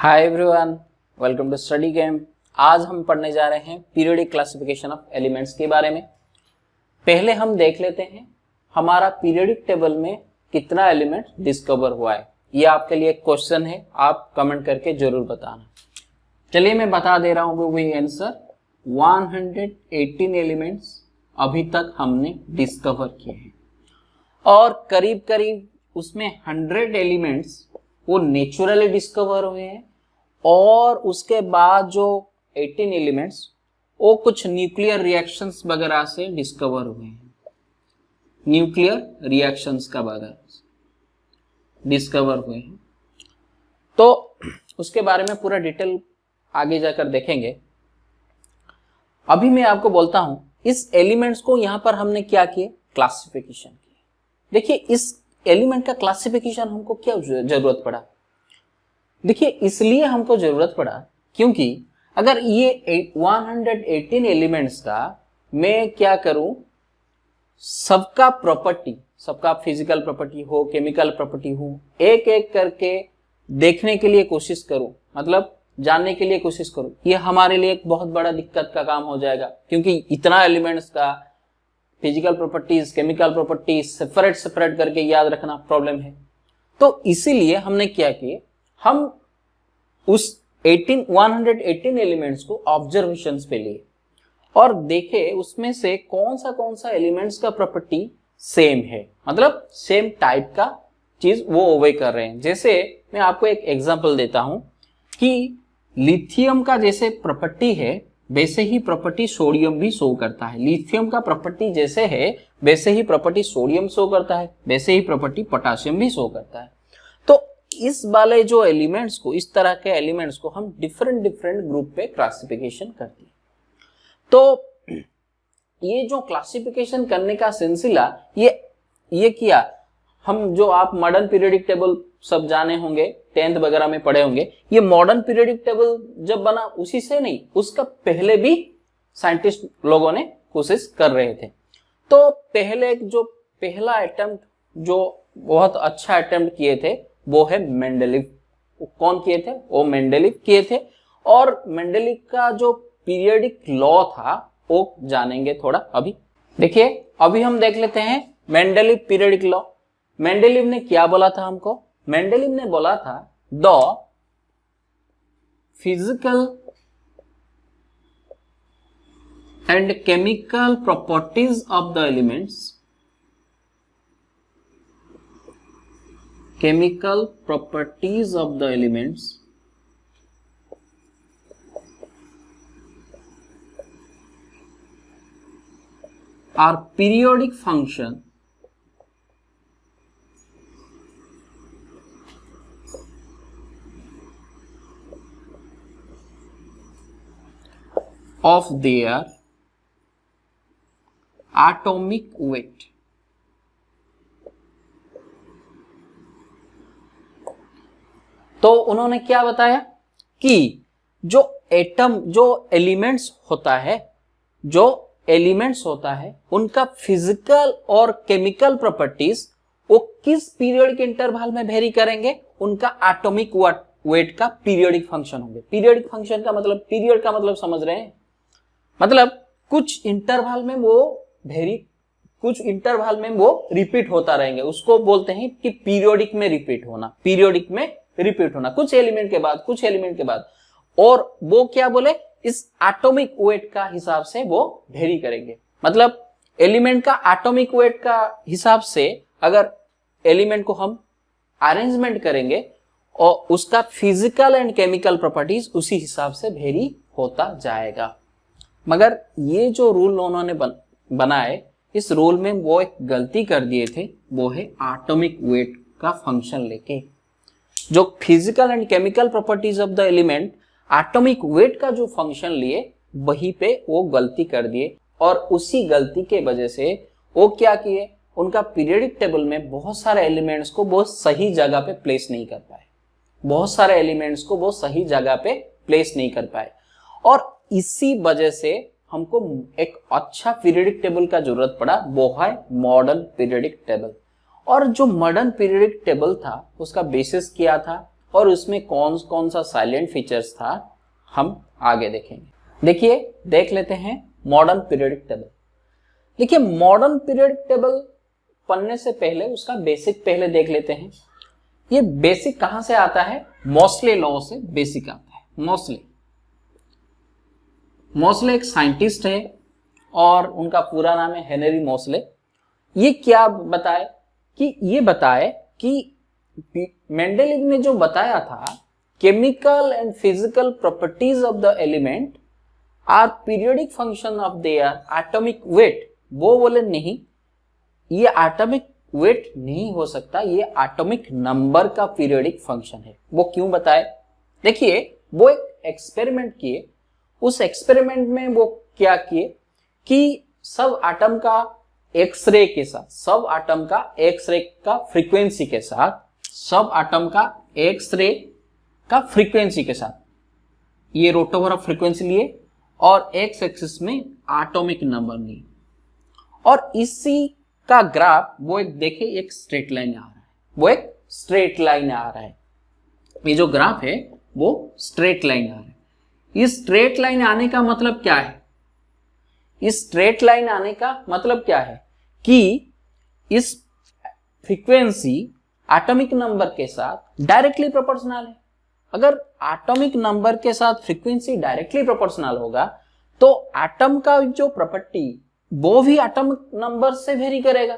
Hi everyone, welcome to study game. आज हम पढ़ने जा रहे हैं पीरियोडिक क्लासिफिकेशन ऑफ एलिमेंट्स के बारे में। पहले हम देख लेते हैं हमारा पीरियोडिक टेबल में कितना एलिमेंट डिस्कवर हुआ है। ये आपके लिए एक क्वेश्चन है, आप कमेंट करके जरूर बताना। चलिए मैं बता दे रहा हूँ वही आंसर। 118 एलिमेंट्स अभी तक हमने डिस्कवर किए हैं और करीब करीब उसमें 100 एलिमेंट्स वो नेचुरली डिस्कवर हुए हैं और उसके बाद जो 18 एलिमेंट्स वो कुछ न्यूक्लियर रिएक्शंस वगैरह से डिस्कवर हुए हैं। न्यूक्लियर रिएक्शंस का वगैरह डिस्कवर हुए हैं, तो उसके बारे में पूरा डिटेल आगे जाकर देखेंगे। अभी मैं आपको बोलता हूं इस एलिमेंट्स को यहां पर हमने क्या किए, क्लासिफिकेशन किए। देखिए इस एलिमेंट का क्लासिफिकेशन हमको क्या जरूरत पड़ा। देखिए इसलिए हमको जरूरत पड़ा क्योंकि अगर ये 118 एलिमेंट्स का मैं क्या करूं, सबका प्रॉपर्टी, सबका फिजिकल प्रॉपर्टी हो, केमिकल प्रॉपर्टी हो, एक एक करके देखने के लिए कोशिश करूं, मतलब जानने के लिए कोशिश करूं, ये हमारे लिए एक बहुत बड़ा दिक्कत का काम हो जाएगा क्योंकि इतना एलिमेंट्स का physical properties, chemical properties separate करके याद रखना प्रॉब्लम है। तो इसीलिए हमने क्या किए, हम उस 118 एलिमेंट्स को ऑब्जर्वेशंस पे लिए और देखे उसमें से कौन सा एलिमेंट्स का प्रॉपर्टी सेम है, मतलब सेम टाइप का चीज वो ओवे कर रहे हैं। जैसे मैं आपको एक एग्जांपल देता हूं कि लिथियम का जैसे प्रॉपर्टी है वैसे ही प्रॉपर्टी सोडियम भी शो करता है। लिथियम का प्रॉपर्टी जैसे है वैसे ही प्रॉपर्टी सोडियम शो करता है, वैसे ही प्रॉपर्टी पोटेशियम भी शो करता है। तो इस वाले जो एलिमेंट्स को, इस तरह के एलिमेंट्स को हम डिफरेंट ग्रुप पे क्लासिफिकेशन करते हैं। तो ये जो क्लासिफिकेशन करने का सिलसिला ये किया हम, जो आप मॉडर्न पीरियोडिक टेबल सब जाने होंगे, 10th वगैरह में पढ़े होंगे। ये मॉडर्न पीरियोडिक टेबल जब बना उसी से नहीं, उसका पहले भी साइंटिस्ट लोगों ने कोशिश कर रहे थे। तो पहले जो पहला अटेम्प्ट जो बहुत अच्छा अटेम्प्ट किए थे वो है मेंडेलीव। कौन किए थे? वो मेंडेलीव किए थे। और मेंडेलीव का जो पीरियोडिक लॉ था वो जानेंगे थोड़ा अभी। देखिए अभी हम देख लेते हैं मेंडेलीव पीरियोडिक लॉ। मेंडेलीव ने क्या बोला था हमको? मेंडेलीव ने बोला था the physical and chemical properties of the elements, chemical properties of the elements are periodic function of their atomic weight। तो उन्होंने क्या बताया कि जो एटम, जो एलिमेंट्स होता है उनका फिजिकल और केमिकल प्रॉपर्टीज वो किस पीरियड के इंटरवल में वेरी करेंगे, उनका एटॉमिक वेट का पीरियोडिक फंक्शन होंगे। पीरियोडिक फंक्शन का मतलब, पीरियड का मतलब समझ रहे हैं, मतलब कुछ इंटरवल में वो वेरी, कुछ इंटरवल में वो रिपीट होता रहेंगे, उसको बोलते हैं कि पीरियोडिक में रिपीट होना, पीरियोडिक में रिपीट होना, कुछ एलिमेंट के बाद कुछ एलिमेंट के बाद। और वो क्या बोले, इस एटॉमिक वेट का हिसाब से वो वेरी करेंगे। मतलब एलिमेंट का एटॉमिक वेट का हिसाब से अगर एलिमेंट को हम अरेंजमेंट करेंगे और उसका फिजिकल एंड केमिकल प्रॉपर्टीज उसी हिसाब से वेरी होता जाएगा। मगर ये जो रूल उन्होंने बनाए, इस रूल में वो एक गलती कर दिए थे, वो है एटॉमिक वेट का फंक्शन लेके। जो physical and chemical properties of the element atomic weight का जो फंक्शन लिए, वहीं पे वो गलती कर दिए और उसी गलती के वजह से वो क्या किए, उनका पीरियोडिक टेबल में बहुत सारे एलिमेंट्स को वो सही जगह पे प्लेस नहीं कर पाए, बहुत सारे एलिमेंट्स को वो सही जगह पे प्लेस नहीं कर पाए। और इसी वजह से हमको एक अच्छा पीरियोडिक टेबल का जरूरत पड़ा, वो है मॉडर्न पीरियोडिक टेबल। और जो मॉडर्न पीरियोडिक टेबल था उसका बेसिस क्या था, और उसमें कौन कौन सा साइलेंट फीचर्स था हम आगे देखेंगे। देखिए, देख लेते हैं मॉडर्न पीरियोडिक टेबल। देखिए, मॉडर्न पीरियोडिक टेबल पढ़ने से पहले उसका बेसिक पहले देख लेते हैं। ये बेसिक कहां से आता है? मोस्ले लॉ से बेसिक आता है। मोस्ले एक साइंटिस्ट है और उनका पूरा नाम है हेनरी मोस्ले। ये क्या बताए कि मेंडेलिव ने जो बताया था, chemical and physical properties of the element are periodic function of their atomic weight. वो बोले नहीं, ये एटॉमिक वेट नहीं हो सकता, ये एटॉमिक नंबर का पीरियोडिक फंक्शन है। वो क्यों बताए? देखिए, वो एक एक्सपेरिमेंट किए। उस एक्सपेरिमेंट में वो क्या किए कि सब एटम का एक्सरे के साथ, सब एटम का एक्सरे का फ्रीक्वेंसी के साथ, सब एटम का एक्सरे का फ्रीक्वेंसी के साथ ये रोटोवर ऑफ फ्रीक्वेंसी लिए और एक्स एक्सिस में एटॉमिक नंबर लिए, और इसी का ग्राफ वो एक देखे एक स्ट्रेट लाइन आ रहा है। वो एक स्ट्रेट लाइन आ रहा है। ये जो ग्राफ है वो स्ट्रेट लाइन आ रहा है। इस स्ट्रेट लाइन आने का मतलब क्या है? इस स्ट्रेट लाइन आने का मतलब क्या है कि इस फ्रीक्वेंसी एटॉमिक नंबर के साथ डायरेक्टली प्रोपोर्शनल है। अगर एटॉमिक नंबर के साथ फ्रीक्वेंसी डायरेक्टली प्रोपोर्शनल होगा तो एटम का जो प्रॉपर्टी वो भी एटॉमिक नंबर से वेरी करेगा।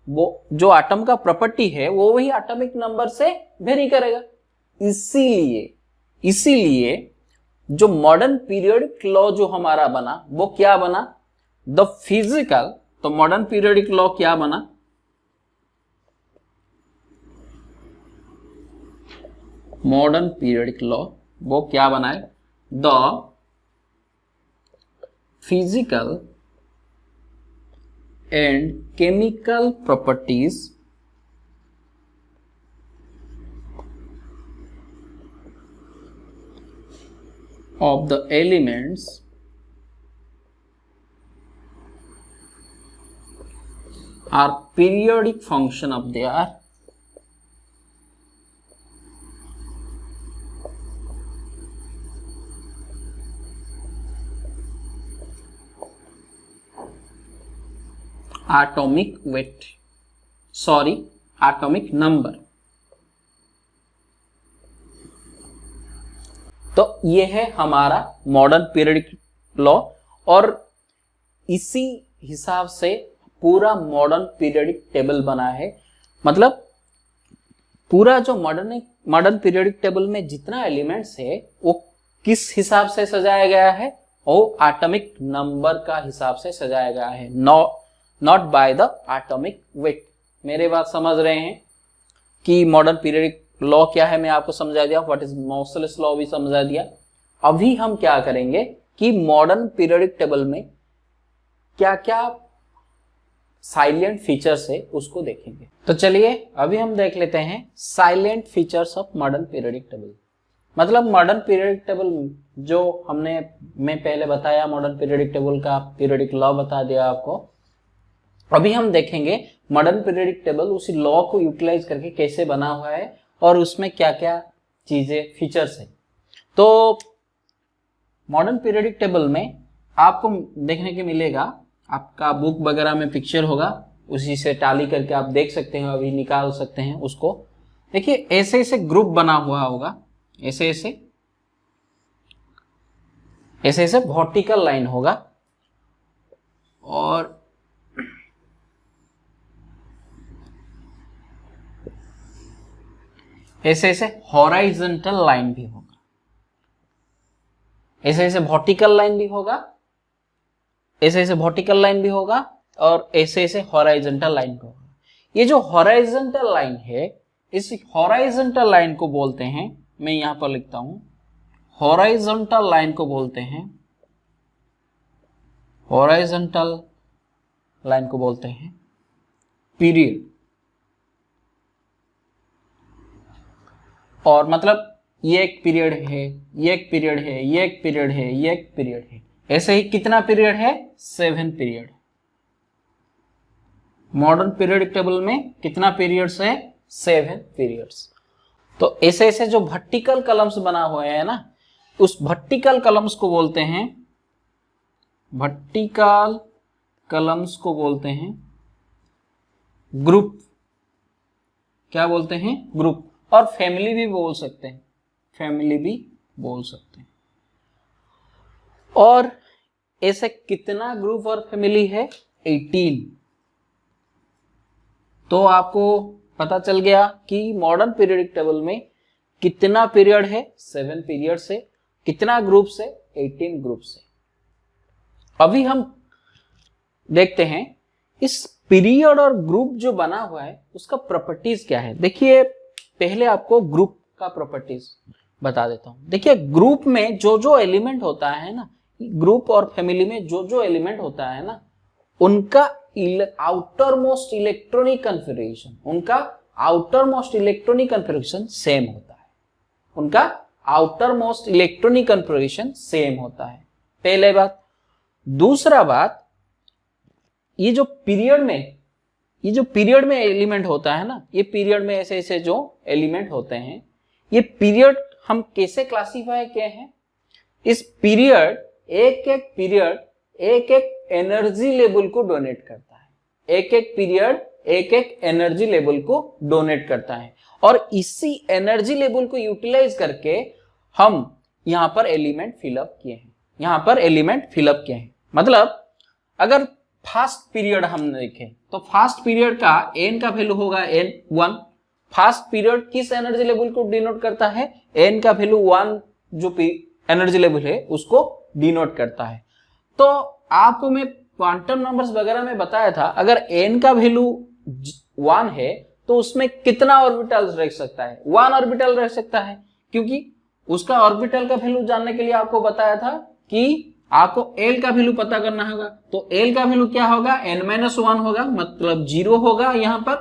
वो जो एटम का प्रॉपर्टी है वो वही एटॉमिक नंबर से वेरी करेगा। इसीलिए जो मॉडर्न पीरियोडिक लॉ जो हमारा बना वो क्या बना? The physical. तो मॉडर्न पीरियोडिक लॉ क्या बना? मॉडर्न पीरियोडिक लॉ वो क्या बनाए? The physical and chemical properties of the elements are periodic function of their atomic weight, atomic number. तो ये है हमारा मॉडर्न पीरियोडिक लॉ, और इसी हिसाब से पूरा मॉडर्न पीरियोडिक टेबल बना है। मतलब पूरा जो मॉडर्न पीरियोडिक टेबल में जितना एलिमेंट्स है वो किस हिसाब से सजाया गया है? वो एटॉमिक नंबर का हिसाब से सजाया गया है, not by the atomic weight. मेरे बात समझ रहे हैं कि मॉडर्न पीरियोडिक लॉ क्या है? मैं आपको समझा दिया। व्हाट इज मोसलेस लॉ भी समझा दिया। अभी हम क्या करेंगे कि मॉडर्न पीरियोडिक टेबल में क्या क्या साइलेंट फीचर्स है उसको देखेंगे। तो चलिए अभी हम देख लेते हैं salient features of modern periodic table. मतलब मॉडर्न पीरियोडिक टेबल जो मैं पहले बताया, मॉडर्न पीरियोडिक टेबल का पीरियोडिक लॉ बता दिया आपको। अभी हम देखेंगे मॉडर्न पीरियोडिक टेबल उसी लॉ को यूटिलाइज करके कैसे बना हुआ है और उसमें क्या क्या चीजें फीचर्स है। तो मॉडर्न पीरियोडिक टेबल में आपको देखने के मिलेगा, आपका बुक वगैरह में पिक्चर होगा, उसी से टाली करके आप देख सकते हैं, अभी निकाल सकते हैं उसको। देखिए ऐसे ऐसे ग्रुप बना हुआ होगा, ऐसे ऐसे वर्टिकल लाइन होगा और ऐसे ऐसे हॉराइजॉन्टल लाइन भी होगा, ऐसे ऐसे वर्टिकल लाइन भी होगा, ऐसे ऐसे वर्टिकल लाइन भी होगा और ऐसे ऐसे हॉराइजॉन्टल लाइन भी होगा। ये जो हॉराइजॉन्टल लाइन है, इस हॉराइजॉन्टल लाइन को बोलते हैं, मैं यहां पर लिखता हूं, हॉराइजॉन्टल लाइन को बोलते हैं, हॉराइजॉन्टल लाइन को बोलते हैं पीरियड। और मतलब ये एक पीरियड है, ये एक पीरियड है, ये एक पीरियड है, ये एक पीरियड है। ऐसे ही कितना पीरियड है? 7 पीरियड। मॉडर्न पीरियोडिक टेबल में कितना पीरियड्स है? 7 पीरियड्स। तो ऐसे ऐसे जो वर्टिकल कॉलम्स बना हुए हैं ना, उस वर्टिकल कॉलम्स को बोलते हैं, वर्टिकल कॉलम्स को बोलते हैं ग्रुप। क्या बोलते हैं? ग्रुप। और फैमिली भी बोल सकते हैं, फैमिली भी बोल सकते हैं। और ऐसे कितना ग्रुप और फैमिली है? 18। तो आपको पता चल गया कि मॉडर्न पीरियोडिक टेबल में कितना पीरियड है? 7 पीरियड से। कितना ग्रुप से? 18 ग्रुप से। अभी हम देखते हैं इस पीरियड और ग्रुप जो बना हुआ है उसका प्रॉपर्टीज क्या है। देखिए, पहले आपको ग्रुप का प्रॉपर्टीज बता देता हूं। देखिए, ग्रुप में जो जो एलिमेंट होता है ना, ग्रुप और फैमिली में जो जो एलिमेंट होता है ना, उनका आउटर मोस्ट इलेक्ट्रॉनिक कन्फिगरेशन, उनका outer most electronic configuration same होता है। उनका outer most electronic configuration same होता है, पहले बात। दूसरा बात, ये जो पीरियड में एलिमेंट होता है ना, ये पीरियड में ऐसे ऐसे जो एलिमेंट होते हैं, ये पीरियड हम कैसे क्लासीफाई किए हैं? इस पीरियड, एक एक एनर्जी लेवल को डोनेट करता है। एक एक पीरियड एक एक एनर्जी लेवल को डोनेट करता है, और इसी एनर्जी लेवल को यूटिलाइज करके हम यहां पर एलिमेंट फिलअप किए हैं। मतलब अगर फास्ट पीरियड हम देखें तो फास्ट पीरियड का एन का वैल्यू होगा n1। फास्ट पीरियड किस एनर्जी लेवल को डिनोट करता है? एन का वैल्यू 1 जो एनर्जी लेवल है उसको डिनोट करता है। तो आपको मैं क्वांटम नंबर्स वगैरह में बताया था, अगर n का वैल्यू 1 है तो उसमें कितना ऑर्बिटल रह सकता है? 1 ऑर्बिटल रह सकता है, क्योंकि उसका ऑर्बिटल का वैल्यू जानने के लिए आपको बताया था कि आपको L का वैल्यू पता करना होगा। तो L का वैल्यू क्या होगा? n-1 होगा, मतलब 0 होगा। यहां पर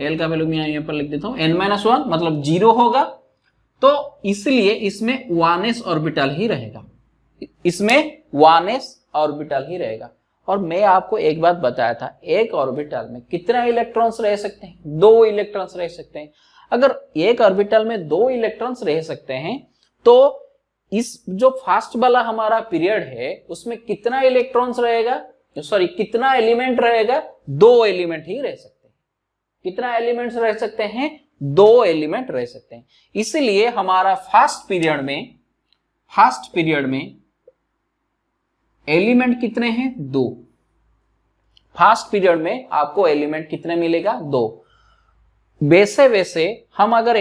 L का वैल्यू मैं यहां पर लिख देता हूं, n-1 मतलब 0 होगा। तो इसलिए इसमें 1s ऑर्बिटल ही रहेगा, इसमें 1s ऑर्बिटल ही रहेगा। और मैं आपको एक बात बताया था, एक ऑर्बिटल में कितना इलेक्ट्रॉन्स रह सकते हैं? 2 इलेक्ट्रॉन्स रह सकते हैं। अगर एक ऑर्बिटल में 2 इलेक्ट्रॉन्स रह सकते हैं तो इस जो फास्ट वाला हमारा पीरियड है उसमें कितना इलेक्ट्रॉन्स रहेगा, सॉरी कितना एलिमेंट रहेगा? 2 एलिमेंट ही रह सकते हैं। कितना एलिमेंट्स रह सकते हैं? 2 एलिमेंट रह सकते हैं। इसलिए हमारा फास्ट पीरियड में एलिमेंट कितने हैं? 2। फास्ट पीरियड में आपको एलिमेंट कितने मिलेगा? 2। वैसे हम अगर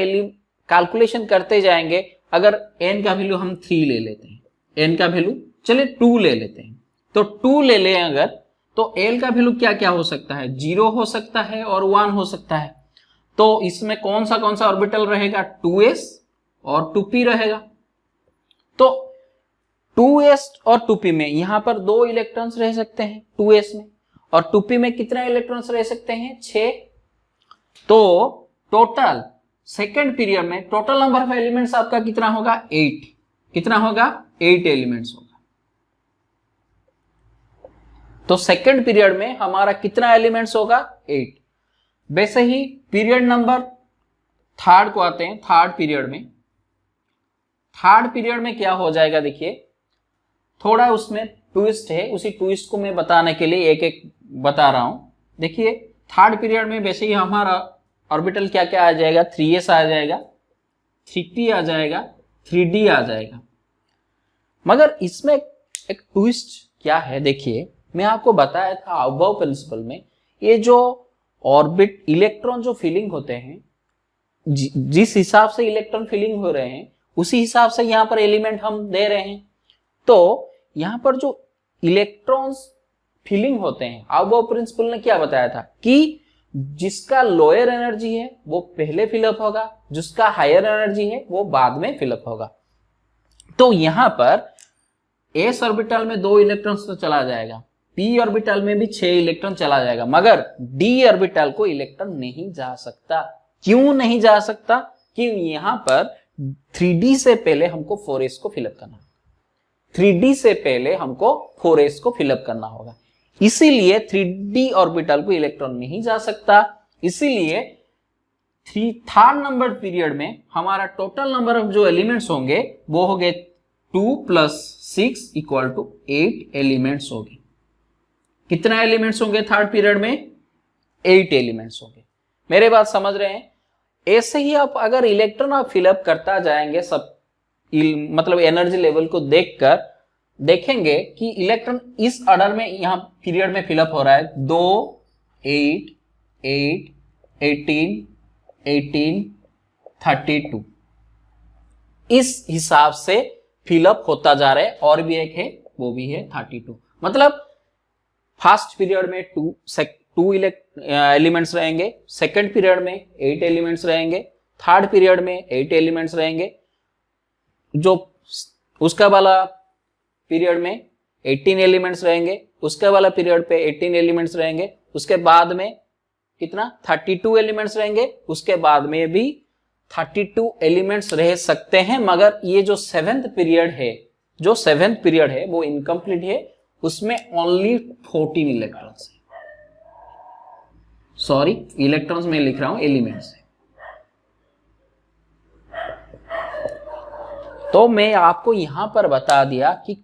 कैलकुलेशन करते जाएंगे, अगर n का वैल्यू हम 3 ले लेते हैं, n का वैल्यू चलिए 2 ले लेते हैं, तो 2 ले लें अगर, तो L का वैल्यू क्या क्या हो सकता है? 0 हो सकता है और 1 हो सकता है। तो इसमें कौन सा ऑर्बिटल रहेगा? 2s और 2p रहेगा। तो 2s और 2p में यहां पर 2 इलेक्ट्रॉन्स रह सकते हैं 2s में, और 2p में कितने इलेक्ट्रॉन्स रह सकते हैं? 6। तो टोटल सेकेंड पीरियड में टोटल नंबर ऑफ एलिमेंट्स आपका कितना होगा? 8। कितना होगा? 8 एलिमेंट्स होगा। तो सेकेंड पीरियड में हमारा कितना एलिमेंट्स होगा? 8। वैसे ही पीरियड नंबर थर्ड को आते हैं। थर्ड पीरियड में क्या हो जाएगा? देखिए, थोड़ा उसमें ट्विस्ट है, उसी ट्विस्ट को मैं बताने के लिए एक एक बता रहा हूं। देखिए, थर्ड पीरियड में वैसे ही हमारा ऑर्बिटल क्या क्या आ जाएगा? 3s आ जाएगा, 3p आ जाएगा, 3d आ जाएगा। मगर इसमें एक ट्विस्ट क्या है? देखिए, मैं आपको बताया था अबव प्रिंसिपल में, ये जो ऑर्बिट इलेक्ट्रॉन जो फीलिंग होते हैं, जिस हिसाब से इलेक्ट्रॉन फीलिंग हो रहे हैं उसी हिसाब से यहां पर एलिमेंट हम दे रहे हैं। तो यहां पर जो इलेक्ट्रॉन्स फीलिंग होते हैं, अबव प्रिंसिपल ने क्या बताया था कि जिसका लोअर एनर्जी है वो पहले फिलअप होगा, जिसका हायर एनर्जी है वो बाद में फिलअप होगा। तो यहां पर s ऑर्बिटल में 2 इलेक्ट्रॉन्स तो चला जाएगा, p ऑर्बिटल में भी 6 इलेक्ट्रॉन चला जाएगा, मगर d ऑर्बिटल को इलेक्ट्रॉन नहीं जा सकता। क्यों नहीं जा सकता? क्योंकि यहां पर 3d से पहले हमको 4s को फिलअप करना, 3d से पहले हमको 4s को फिलअप करना होगा। इसीलिए 3d ऑर्बिटल को इलेक्ट्रॉन नहीं जा सकता, इसीलिए थर्ड नंबर पीरियड में हमारा टोटल नंबर ऑफ जो एलिमेंट्स होंगे वो हो गए 2 + 6 = 8 एलिमेंट्स होंगे। कितना एलिमेंट्स होंगे थर्ड पीरियड में? 8 एलिमेंट्स होंगे। मेरे बात समझ रहे हैं? ऐसे ही आप अगर इलेक्ट्रॉन आप फिलअप करता जाएंगे सब मतलब एनर्जी लेवल को देखकर देखेंगे कि इलेक्ट्रॉन इस ऑर्डर में यहां पीरियड में फिलअप हो रहा है 2 8 8 18 18 32 इस हिसाब से फिलअप होता जा रहा है। और भी एक है वो भी है 32। मतलब फर्स्ट पीरियड में 2 एलिमेंट्स रहेंगे, सेकंड पीरियड में 8 एलिमेंट्स रहेंगे, थर्ड पीरियड में 8 एलिमेंट्स रहेंगे, जो उसका वाला पीरियड में 18 एलिमेंट्स रहेंगे, उसके वाला पीरियड पे 18 एलिमेंट्स रहेंगे, उसके बाद में कितना 32 एलिमेंट्स रहेंगे, उसके बाद में भी 32 एलिमेंट्स रह सकते हैं। मगर ये जो सेवेंथ पीरियड है वो इनकम्प्लीट है, उसमें ओनली 14 इलेक्ट्रॉन्स है। सॉरी, इलेक्ट्रॉन्स में लिख रहा हूं, एलिमेंट्स है। तो मैं आपको यहां पर बता दिया कि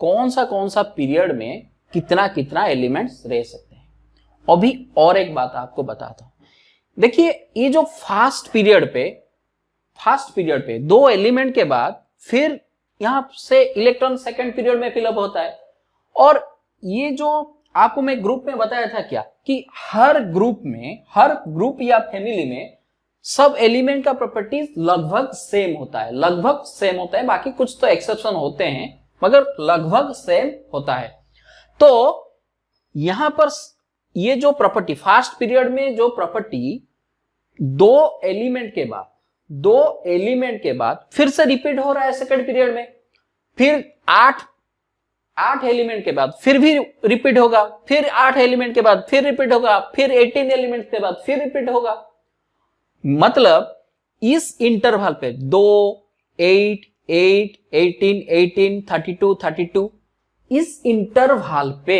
कौन सा पीरियड में कितना कितना एलिमेंट्स रह सकते हैं। अभी और एक बात आपको बताता हूं। देखिए, ये जो फास्ट पीरियड पे 2 एलिमेंट के बाद फिर यहां से इलेक्ट्रॉन सेकंड पीरियड में फिलअप होता है। और ये जो आपको मैं ग्रुप में बताया था क्या कि हर ग्रुप या फैमिली में सब एलिमेंट का प्रॉपर्टीज लगभग सेम होता है। बाकी कुछ तो एक्सेप्शन होते हैं मगर लगभग सेम होता है। तो यहां पर ये जो प्रॉपर्टी फास्ट पीरियड में जो प्रॉपर्टी 2 एलिमेंट के बाद फिर से रिपीट हो रहा है सेकंड पीरियड में, फिर 8 एलिमेंट के बाद फिर भी रिपीट होगा, फिर 8 एलिमेंट के बाद फिर रिपीट होगा, फिर 18 एलिमेंट के बाद फिर रिपीट होगा। मतलब इस इंटरवल पे 2 8 8 18 18 32 32 इस इंटरवल पे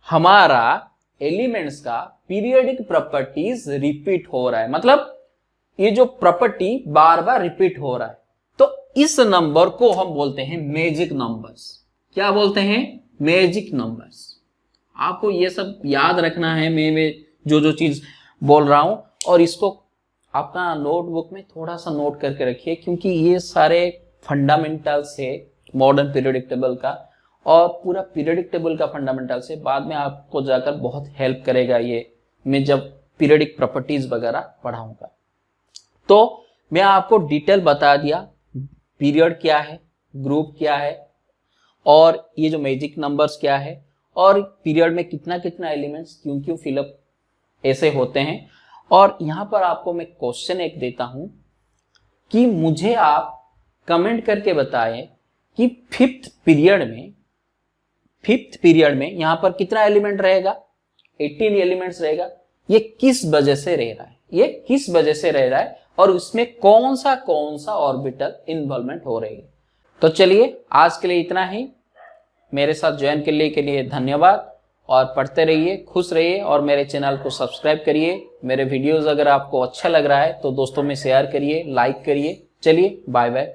हमारा एलिमेंट्स का पीरियोडिक प्रॉपर्टीज रिपीट हो रहा है। मतलब ये जो प्रॉपर्टी बार बार रिपीट हो रहा है, तो इस नंबर को हम बोलते हैं मैजिक नंबर्स। क्या बोलते हैं? Magic numbers. आपको ये सब याद रखना है, मैं जो चीज बोल रहा हूं, और इसको अपना नोटबुक में थोड़ा सा नोट करके रखिए, क्योंकि ये सारे फंडामेंटल्स है मॉडर्न पीरियोडिक टेबल का, और पूरा पीरियोडिक टेबल का फंडामेंटल्स है। बाद में आपको जाकर बहुत हेल्प करेगा ये, मैं जब पीरियोडिक प्रॉपर्टीज वगैरह पढ़ाऊंगा। तो मैं आपको डिटेल बता दिया, पीरियड क्या है, ग्रुप क्या है, और ये जो मैजिक नंबर्स क्या है, और पीरियड में कितना कितना एलिमेंट्स क्यों फिलअप ऐसे होते हैं। और यहां पर आपको मैं क्वेश्चन एक देता हूं कि मुझे आप कमेंट करके बताएं कि फिफ्थ पीरियड में यहां पर कितना एलिमेंट रहेगा? 18 एलिमेंट्स रहेगा। ये किस वजह से रह रहा है और उसमें कौन सा ऑर्बिटल इन्वॉल्वमेंट हो रही है। तो चलिए, आज के लिए इतना ही। मेरे साथ ज्वाइन करने के लिए धन्यवाद, और पढ़ते रहिए, खुश रहिए, और मेरे चैनल को सब्सक्राइब करिए। मेरे वीडियोस अगर आपको अच्छा लग रहा है तो दोस्तों में शेयर करिए, लाइक करिए। चलिए, बाय बाय।